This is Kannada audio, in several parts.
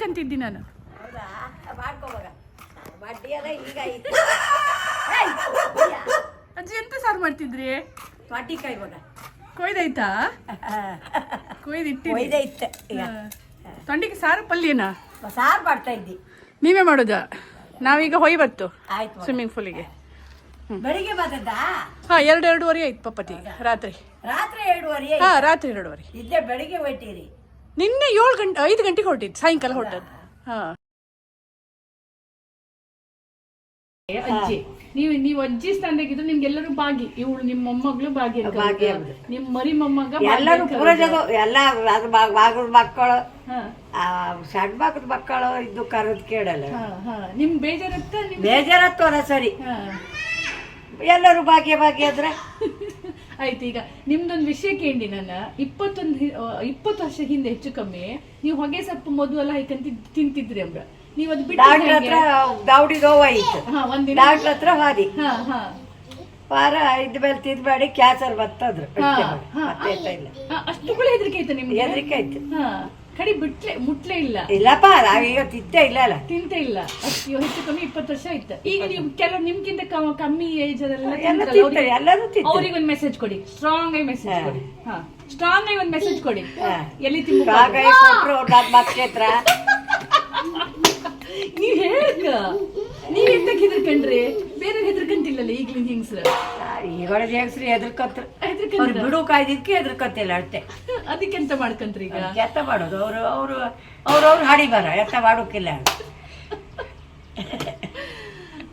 ಮಾಡ್ಬೇಕಂತಿದ್ದಿ ನಾನು. ಹೌದಾ, ಮಾಡ್ಕೋವಾಗ ಬಡ್ಡಿ ಎಲ್ಲ ಈಗ ಅಜ್ಜಿ ಎಂತ ಸಾರು ಮಾಡ್ತಿದ್ರಿ? ತೊಟ್ಟಿಕಾಯಿ ಇವಾಗ ಕೊಯ್ದಾಯ್ತಾ? ಕೊಯ್ದಿಟ್ಟು ಒಯ್ದೈತೆ ಈಗ. ತೊಂಡಿಗೆ ಸಾರು ಪಲ್ಯನಾ? ಸಾರು ಮಾಡ್ತಾ ಇದ್ದಿ. ನೀವೇ ಮಾಡೋದಾ? ನಾವೀಗ ಹೋಯ್ ಬತ್ತು ಆಯ್ತು. ಸ್ವಿಮ್ಮಿಂಗ್ ಪೂಲಿಗೆ. ಬೆಳಿಗ್ಗೆ ಬಂದದ್ದಾ? ಹಾ, 2-2:30 ಆಯ್ತು ಪಪ್ಪತಿ. ರಾತ್ರಿ ರಾತ್ರಿ 2:30. ಹಾ, ರಾತ್ರಿ 2:30. ಇಲ್ಲೇ ಬೆಳಿಗ್ಗೆ ಹೊಟ್ಟಿರಿ. ನಿನ್ನೆ 5 ಗಂಟೆಗೆ ಹೊರಟಿದ್ದು, ಸಾಯಂಕಾಲ ಹೊರಟದ್ದು. ಹಾ, ಅಜ್ಜಿ ನೀವು ಅಜ್ಜಿ ಸ್ಥಾನದಾಗಿದ್ದು ನಿಮ್ಗೆಲ್ಲರೂ ಭಾಗಿ. ಇವಳು ನಿಮ್ಮ ಮೊಮ್ಮಗಳು ಭಾಗಿ, ನಿಮ್ ಮರಿ ಮೊಮ್ಮಗ ಎಲ್ಲರೂ ಪೂರಜದು ಎಲ್ಲ ಭಾಗದ ಮಕ್ಕಳು, ಸಣ್ಣ ಭಾಗದ ಮಕ್ಕಳು ಇದ್ದು ಕರೆದ್ ಕೇಳಲ್ಲ. ನಿಮ್ ಬೇಜಾರತ್ತೋರ ಸರಿ, ಎಲ್ಲರೂ ಭಾಗ್ಯ ಅಂದ್ರೆ ಆಯ್ತು. ಈಗ ನಿಮ್ದೊಂದು ವಿಷಯ ಕೇಳಿ, ನಾನು 20 ವರ್ಷ ಹಿಂದೆ ಹೆಚ್ಚು ಕಮ್ಮಿ ನೀವು ಹೊಗೆ ಸೊಪ್ಪು ಮಧು ಎಲ್ಲ ಹಾಕಂತ ತಿಂತಿದ್ರಿ ಅಂಬ್ರ. ನೀವ್ ಅದು ಡಾಕ್ಟರ್ ಹತ್ರ ದೌಡಿ ನೋವು ಇತ್ತು. ಡಾಕ್ಟರ್ ಹತ್ರ ಹಾದಿ ವಾರ ಇದ್ಮೇಲೆ ತಿನ್ಬೇಡಿ, ಕ್ಯಾನ್ಸರ್ ಬರ್ತದ್ರು. ಅಷ್ಟು ಕೂಡ ಹೆದರಿಕೆ ಆಯ್ತು ನಿಮ್ಗೆ? ಹೆದರಿಕೆ ಆಯ್ತು. ಕಡಿ ಮುಟ್ಲೇ ಇಲ್ಲ? ಇಲ್ಲಪ್ಪ, ನಾವೀಗ ತಿಂತೇ ಇಲ್ಲ. ತಿಂತೇ ಇಲ್ಲ. ಅಷ್ಟು ಹೆಚ್ಚು ಕಮ್ಮಿ 20 ವರ್ಷ ಆಯ್ತು. ಈಗ ನೀವು ಕೆಲವು ನಿಮ್ಗಿಂತ ಕಮ್ಮಿ ಏಜ್ ಎಲ್ಲರೂ ಅವ್ರಿಗೆ ಒಂದು ಮೆಸೇಜ್ ಕೊಡಿ, ಸ್ಟ್ರಾಂಗ್ ಆಗಿ ಮೆಸೇಜ್ ಕೊಡಿ. ಸ್ಟ್ರಾಂಗ್ ಆಗಿ ಒಂದು ಮೆಸೇಜ್ ಕೊಡಿ. ಎಲ್ಲಿ ಕ್ಷೇತ್ರ ನೀವ್ ಹೇಳಕ್ಕ ನೀವ್ ಎಂತಕ್ ಹೆದರ್ಕಂಡ್ರಿ? ಬೇರೆ ಹೆದರ್ಕಂತಿಲ್ಲಲ್ಲ ಈಗ್ಲಿನ ಹೆಂಗ್ಸ್ರ. ಈಗ ಹೆಂಗ್ಸ್ರಿ ಹೆದರ್ಕಂತ್ರ, ಬಿಡು ಕಾಯ್ದಿದ್ಕೆ ಹೆದರ್ಕಂತಿಲ್ಲ ಅಷ್ಟೇ. ಅದಕ್ಕೆಂತ ಮಾಡ್ಕಂತ್ರಿ ಈಗ? ಎತ್ತ ಮಾಡೋದು ಅವ್ರವ್ರು ಹಾಡಿ ಬರ, ಎತ್ತ ಮಾಡೋಕಿಲ್ಲ.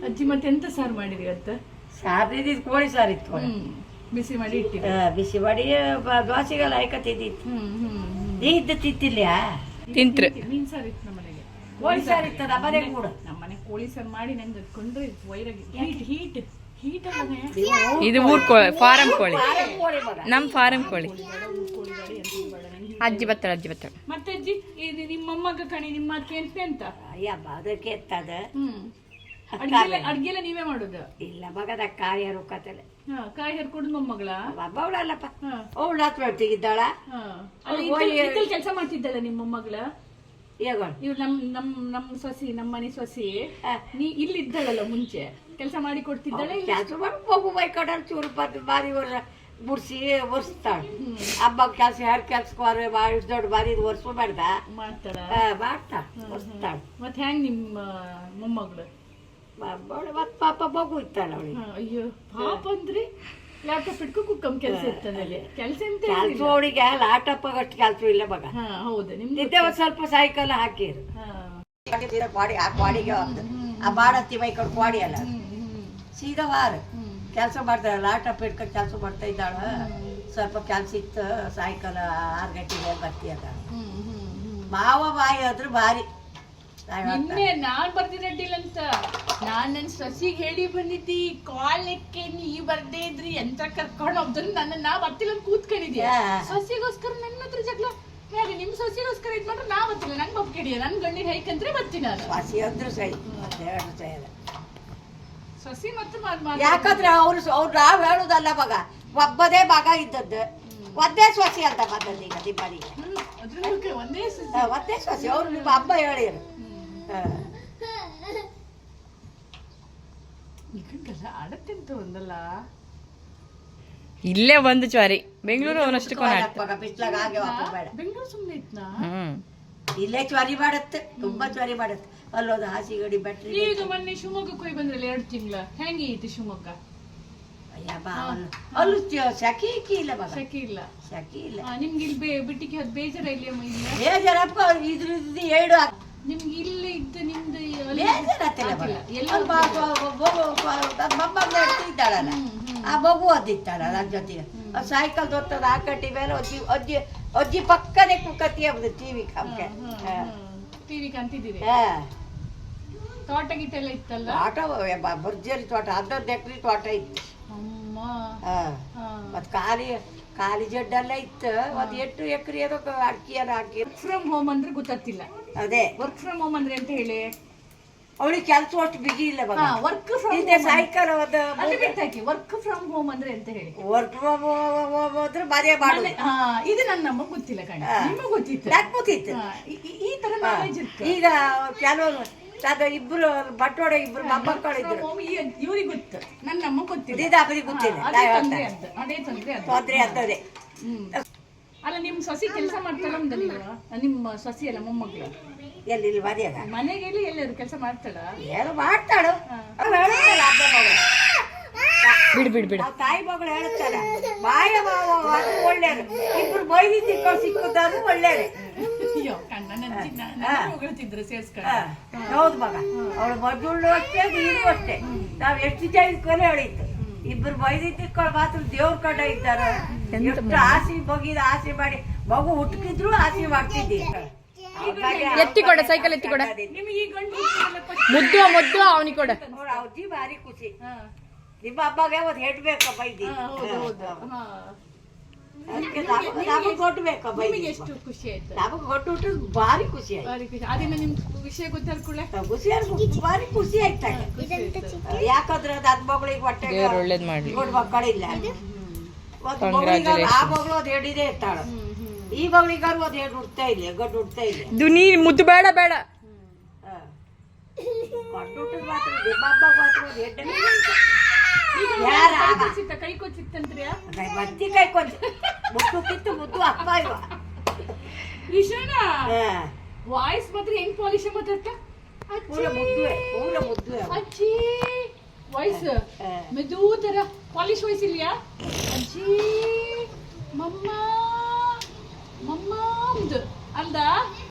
ಅಜ್ಜಿ ಮತ್ತೆ ಎಂತ ಸಾರು ಮಾಡಿರಿ ಇವತ್ತು? ಸಾರು ಕೋಳಿ ಸಾರಿತ್ತು, ಬಿಸಿ ಮಾಡಿ ಇಟ್ಟಿದ್ದೆ. ಬಿಸಿ ಮಾಡಿ ದೋಸೆಗೆಲ್ಲ ಹಾಕತ್ತಿದ್ದಿತ್ತು. ನೀ ಇದ್ದ ತಿಂತಿಲ್ಯಾ? ತಿಂತ್ರಿ. ಮೀನ್ ಸಾರು ಇತ್ತು ನಮ್ಮ ಮನೆಗೆ, ಕೋಳಿ ಸಾರು ಇತ್ತದ ಮನೆ ಕೂಡ. ನಮ್ಮನೆ ಕೋಳಿ ಸಾರು ಮಾಡಿ ನಂಗೆ ಕೊಂಡ್ರೆ ವೈರಾಗಿ ಹೀಟ್ ಅಲ್ಲನೆ. ಇದು ಊರ್ ಕೋಳಿ, ಫಾರಂ ಕೋಳಿ, ನಮ್ ಫಾರಂ ಕೋಳಿ. ಅಜ್ಜಿ ಬತ್ತಾಳ. ಮತ್ತೆ ಅಜ್ಜಿ, ಇದು ನಿಮ್ಮ ಮೊಮ್ಮಗ ಕಣಿ, ನಿಮ್ಮ ಅತ್ತೆ ಅಂತ ಅಯ್ಯಬ್ಬ ಅದಕ್ಕೆ ಎತ್ತದ. ಅಡ್ಗೆಲ್ಲ ನೀವೇ ಮಾಡುದು? ಇಲ್ಲ ಮಗದ ಕಾಯಿ ಹರುಕತ್ತಲೆ. ಕಾಯಿ ಹರ್ಕೊಂಡು ಮೊಮ್ಮಗಳ ಅವಳಲ್ಲಪ್ಪ, ಅವಳು ತೆಗಿದ್ದಾಳ. ಕೆಲಸ ಮಾಡ್ತಿದ್ದಲ್ಲ ನಿಮ್ಮ ಮೊಮ್ಮಗಳ? ಇವ್ ನಮ್ ಸೊಸಿ, ನಮ್ಮ ಮನೆ ಸೊಸಿ ನೀ ಇಲ್ಲಿದ್ದಳಲ್ಲ ಮುಂಚೆ, ಕೆಲಸ ಮಾಡಿ ಕೊಡ್ತಿದ್ದಾಳೆ. ಕೆಲಸ ಮಗು ಬೈಕೊಂಡ ಚೂರು ಬಾರಿ ಬುಡ್ಸಿ ಒರ್ಸ್ತಾಳ. ಹಬ್ಬ ಕೆಲಸ ಯಾರು ಕೆಲ್ಸಕ್ಕೆ ಬಾರಿ ದೊಡ್ಡ ಬಾರಿ ಒರ್ಸು ಮಾಡ್ತಾಳ. ಒರ್ಸ್ತಾಳ. ಮತ್ ಹೆಂಗ್ ನಿಮ್ಮ ಮೊಮ್ಮಗಳು? ಮತ್ ಪಾಪ ಮಗು ಇತ್ತಾಳ ಅವಳಿಗೆ. ಅಯ್ಯೋ ಪಾಪ ಅಂದ್ರಿ? ಲ್ಯಾಪ್ಟಾಪ್ ಇಟ್ಕೊ ಕುಕ್ಕಮ್ ಕೆಲಸ ಇರ್ತದೆ. ಕೆಲಸ ಎಂತ ಕೆಲಸ ಅವಳಿಗೆ ಲ್ಯಾಪ್ಟಾಪ್ ಅಷ್ಟು ಕೆಲಸ ಇಲ್ಲ ಮಗ. ಹೌದು, ನಿದ್ದೆ ಒಂದ್ ಸ್ವಲ್ಪ ಸಾಯಂಕಾಲ ಹಾಕಿರು. ಬಾಡಿಗೆ ಆ ಬಾಡತ್ತಿ ಬೈಕೊಂಡು ಬಾಡಿ ಅಲ್ಲ ಸೀದಾ ವಾರ ಕೆಲಸ ಮಾಡ್ತಾಳೆ. ಲ್ಯಾಪ್ಟಾಪ್ ಇಟ್ಕೊಂಡು ಕೆಲಸ ಮಾಡ್ತಾ ಇದ್ದಾಳ. ಸ್ವಲ್ಪ ಕೆಲಸ ಇತ್ತು, ಸಾಯಂಕಾಲ 6 ಗಂಟೆಗೆ ಬರ್ತೀಯಲ್ಲ. ಮಾವ ಬಾಯಿ ಆದ್ರೂ ಭಾರಿ. ನಿನ್ನೆ ನಾನ್ ಬರ್ದಿರಡ್ಡಿಲ್ಲ ಅಂತ ನಾನ್ ನನ್ ಸಸಿಗೆ ಹೇಳಿ ಬಂದಿದ್ದಿ, ಕಾಲಕ್ಕೆ ನೀವ್ ಬರ್ದೇ ಇದ್ರಿ ಎಂತ ಕರ್ಕೊಂಡು ಹೋಗ್ದು ನನ್ನ ಬರ್ತಿಲ್ಲ ಅಂತ ಕೂತ್ಕೊಂಡಿದ್ಯಾ. ಸಸಿಗೋಸ್ಕರ ನನ್ನ ಹತ್ರ ಜಗಳ. ಯಾಕೆ ನಿಮ್ ಸಸಿಗೋಸ್ಕರ ಇದ್ ಮಾಡ್ರೆ ನಾ ಬರ್ತಿಲ್ಲ, ನಂಗೆ ಬಪ್ ಕೆಡಿಯ ನನ್ ಗಂಡಿಗೆ ಹೈಕಂದ್ರೆ ಬರ್ತೀನಿ ನಾನು. ಸಸಿ ಅಂದ್ರು ಸೈ ಸಸಿ ಮತ್ತೆ ಯಾಕಂದ್ರೆ ಅವ್ರು ನಾವ್ ಹೇಳುದಲ್ಲ ಮಗ, ಒಬ್ಬದೇ ಮಗ ಇದ್ದದ್ದು ಒಂದೇ ಸೊಸಿ ಅಂತ ಬಂದದ್ದು. ಈಗ ನಿಮ್ಮನಿಗೆ ಒಂದೇ ಸೊಸಿ ಅವ್ರು ನಿಮ್ಮ ಹಬ್ಬ ಹೇಳಿರು. ಆಡತ್ತೆಂತ ಒಂದಲ್ಲ, ಇಲ್ಲೇ ಒಂದು ಚ್ವಾರಿ ಬೆಂಗಳೂರು ಅವನಷ್ಟು ಬಿಸ್ಲಾಗ ಬೆಂಗಳೂರು ಸುಮ್ಮನೆ ಇತ್ನಾ? ಇಲ್ಲೇ ಚ್ವಾರಿ ಮಾಡತ್ತೆ, ತುಂಬಾ ಚ್ವಾರಿ ಮಾಡತ್ತೆ. ಅಲ್ಲೋದು ಹಾಸಿಗಡಿ ಬೆಟ್ರಿ. ಈಗ ಮೊನ್ನೆ ಶಿವಮೊಗ್ಗಕ್ಕೆ ಹೋಗಿ ಬಂದ್ರಲ್ಲ 2 ತಿಂಗಳ, ಹೆಂಗೆ ಐತಿ ಶಿವಮೊಗ್ಗ? ಅಲ್ಲೂ ಸಖಿ ಇಲ್ಲ ಮಗ, ಸಖಿ ಇಲ್ಲ. ನಿಮ್ಗೆ ಇಲ್ಲಿ ಬಿಟ್ಟಿಗೆ ಅದು ಬೇಜಾರ ಇಲ್ಲ? ಬೇಜಾರಪ್ಪ, ಇದ್ರ 7 ನಿಮ್ಗೆ ಇಲ್ಲಿ ಇದ್ದು ನಿಮ್ದು ಇದ್ದಾಳಲ್ಲ, ಆ ಮಗು ಅದಿತ್ತಾಳ ನನ್ನ ಜೊತೆಗೆ. ಸೈಕಲ್ ದೊತ್ತದ ಆ ಕಟ್ಟಿ ಮೇಲೆ ಅಜ್ಜಿ ಪಕ್ಕನೆ ಕುಕ್ಕತ್ತಿ ಹಬ್ಬದು ಟಿವಿ ಕಂತಿದ್ದೀರಿ. ತೋಟ ಗೀಟ ಎಲ್ಲ ಇತ್ತಲ್ಲ? ತೋಟ ಭರ್ಜರಿ ತೋಟ, 11 ಎಕರೆ ತೋಟ ಇತ್ತು. ಮತ್ ಖಾಲಿ ಜಡ್ಡೆಲ್ಲ ಇತ್ತು. 8 ಎಕರೆ ಅಕ್ಕಿ ಎಲ್ಲ ಹಾಕಿ. ವರ್ಕ್ ಫ್ರಮ್ ಹೋಮ್ ಅಂದ್ರೆ ಗೊತ್ತಿಲ್ಲ. ಅದೇ ವರ್ಕ್ ಫ್ರಮ್ ಹೋಮ್ ಅಂದ್ರೆ ಅಂತ ಹೇಳಿ ಅವಳಿಗೆ ಕೆಲಸ ಅಷ್ಟು ಬಿಗಿ ಇಲ್ಲ ಮಗ ವರ್ಕ್ ಫ್ರಮ್ ಹಿಂದೆ ಸಾಯಂಕಾಲ ಒಂದು ಬಿಟ್ಟಾಕಿ ವರ್ಕ್ ಫ್ರಮ್ ಹೋಮ್ ಅಂದ್ರೆ ಅಂತ ಹೇಳಿ ವರ್ಕ್ ಹೋದ್ರೆ ಮನೆ ಮಾಡೋದು ಇದು ನನ್ನ ನಮಗ್ ಗೊತ್ತಿಲ್ಲ ಕಣ ನಿಮಗ್ ಗೊತ್ತಿತ್ತು ಯಾಕೆ ಗೊತ್ತಿತ್ತು ಈ ತರ ನಾಲೆಜ್ ಇತ್ತು ಈಗ ಕೆಲವರು ಅದು ಇಬ್ರು ಬಟ್ಟೋಡೆ ಇಬ್ರು ಮೊಮ್ಮಕ್ಕಳಿದ್ರು ಇವ್ರಿಗೆ ಗೊತ್ತು ನನ್ನ ನಮಗ್ ಗೊತ್ತಿಲ್ಲ ಇದಾಪದಿ ಗೊತ್ತಿಲ್ಲ ಅದೇ ತೊಂದ್ರೆ ಅದು ತೊಂದ್ರೆ ಅಂತದೆ ಅಲ್ಲ ನಿಮ್ ಸೊಸಿ ಕೆಲಸ ಮಾಡ್ತಾಳ ನಿಮ್ಮ ಸೊಸಿ ಅಲ್ಲ ಮೊಮ್ಮಗಳು ಎಲ್ಲಿ ಇಲ್ಲಿ ಮರ್ಯಾದ ಮನೆಗೆ ಎಲ್ಲರೂ ಕೆಲಸ ಮಾಡ್ತಾಳ ಏನು ಮಾಡ್ತಾಳು ಬಿಡು ತಾಯಿ ಮಗಳು ಹೇಳ್ತಾರ ಬಾಯ ಅದು ಒಳ್ಳೇದು ಇಬ್ರು ಬೈದಿ ತಿಕ್ಕೊಂಡು ಸಿಕ್ಕುದಾದ್ರು ಒಳ್ಳೇದು ಅಯ್ಯೋ ಕಣ್ಣ ಹೊಗಳ್ತಿದ್ರು ಸೇರ್ಸ್ಕೊಂಡು ಹೌದು ಮಗ ಅವಳು ಮಜ್ಜುಳ್ಳು ಅಷ್ಟೇ ನೀರು ಅಷ್ಟೇ ನಾವ್ ಎಷ್ಟು ಜನ ಕೊನೆ ಹೇಳಿತ್ತು ಇಬ್ರು ಬೈದಿ ತಿಕ್ಕೊಂಡು ಮಾತ್ರ ದೇವ್ರ ಕಡೆ ಇದ್ದಾರ ಎಷ್ಟು ಆಸೆ ಬಗಿದ ಆಸೆ ಮಾಡಿ ಮಗು ಹುಟ್ಟುಕಿದ್ರು ಆಸೆ ಮಾಡ್ತಿದ್ದಿ ಎತ್ತಿಕೊಡ ಸೈಕಲ್ ಎತ್ತಿಕೊಡ ನಿಮಗೆ ಈ ಗಂಡು ಮುದ್ದು ಅವನಿಗೆ ಕೊಡ ಅವ್ರ ಅಜ್ಜಿ ಭಾರಿ ಖುಷಿ ನಿಮ್ಮ ಅಮ್ಮಗೆ ಒಂದು ಹೆಡ್ಬೇಕ ಬೈದಿ ಅದಕ್ಕೆ ನಮಗೆ ಕೊಡ್ಬೇಕ ಬೈದಿ ಎಷ್ಟು ಖುಷಿ ಆಯ್ತು ನಮಗೆ ಕೊಟ್ಟು ಭಾರಿ ಖುಷಿ ಆಯ್ತು ಭಾರಿ ಖುಷಿ ಅದೇ ನಿಮ್ ವಿಷಯ ಗೊತ್ತಾರ್ಕೊಳ್ಳೆ ಭಾರಿ ಖುಷಿ ಆಯ್ತಾಗ ಯಾಕಂದ್ರೆ ಅದು ಅದ್ ಮಗಳಿಗೆ ಹೊಟ್ಟೆ ಒಳ್ಳೇದ್ ಮಾಡ್ಲಿ ದೊಡ್ಡ ಮಕ್ಕಳಿಲ್ಲ ಒಂದು ಮಗಳಿಗೆ ಆ ಮಗಳು ಅದು ಹೆಡಿದೆ ಇರ್ತಾಳ ಈ ಮಗಳಿಗಾರು ಒಂದು ಹೆಣ್ಣು ಹುಡ್ತಾ ಇಲ್ಲ ಗಂಡು ಹುಡ್ತಾ ಇಲ್ಲ ಇದು ನೀ ಮುದ್ದು ಬೇಡ ಗಂಡು ಹುಟ್ಟಿದ ಮಾತ್ರ ನಿಮ್ಮ ಅಮ್ಮಗ ಮಾತ್ರ ಒಂದು ಹೆಣ್ಣು ಯಾರ ಕೈ ಕೊಚ್ಚಿತ್ತಂತ್ರಿ ಮತ್ತಿ ಕೈ ಕೊಂಚ ಮುದ್ದು ಕಿತ್ತು ಮುದ್ದು ಅಪ್ಪ ಇವ ವಿಷಯನ ವಾಯ್ಸ್ ಮಾತ್ರ ಹೆಂಗ್ ಪಾಲಿಶ್ ಮಾತಾಡ್ತಾ ಪೂರ ಮುದ್ದುವೆ ಅಜ್ಜಿ ವಾಯ್ಸ್ ಮೆದು ತರ ಪಾಲಿಶ್ ವಾಯ್ಸ್ ಇಲ್ಯಾ ಅಜ್ಜಿ ಮಮ್ಮ ಅಂದ